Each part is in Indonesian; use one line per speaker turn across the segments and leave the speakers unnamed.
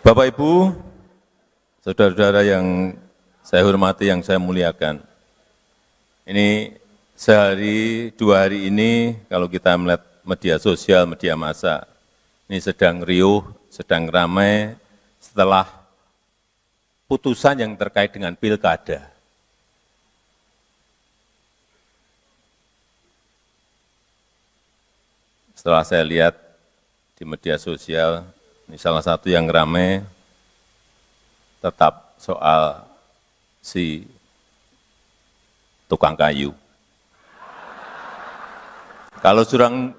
Bapak Ibu, saudara-saudara yang saya hormati, yang saya muliakan, ini sehari, 2 hari ini kalau kita melihat media sosial, media massa, ini sedang riuh, sedang ramai setelah putusan yang terkait dengan pilkada. Setelah saya lihat di media sosial, ini salah satu yang ramai tetap soal si tukang kayu. Kalau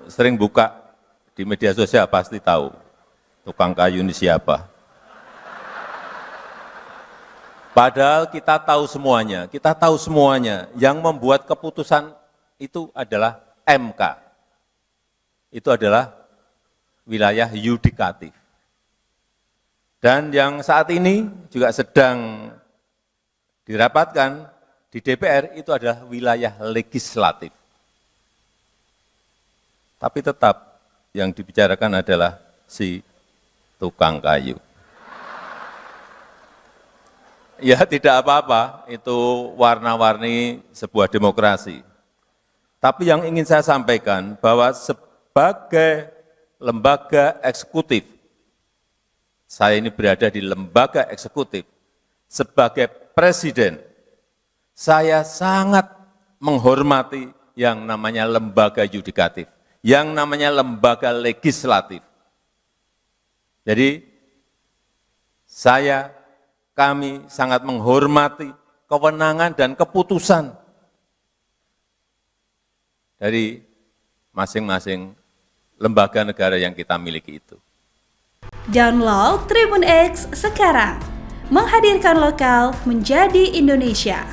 sering buka di media sosial pasti tahu tukang kayu ini siapa. Padahal kita tahu semuanya, yang membuat keputusan itu adalah MK. Itu adalah wilayah yudikatif. Dan yang saat ini juga sedang dirapatkan di DPR itu adalah wilayah legislatif. Tapi tetap yang dibicarakan adalah si tukang kayu. Ya tidak apa-apa, itu warna-warni sebuah demokrasi. Tapi yang ingin saya sampaikan bahwa sebagai lembaga eksekutif, saya ini berada di lembaga eksekutif, sebagai presiden, saya sangat menghormati yang namanya lembaga yudikatif, yang namanya lembaga legislatif. Jadi, kami sangat menghormati kewenangan dan keputusan dari masing-masing lembaga negara yang kita miliki itu.
Download Tribun X sekarang, menghadirkan lokal menjadi Indonesia.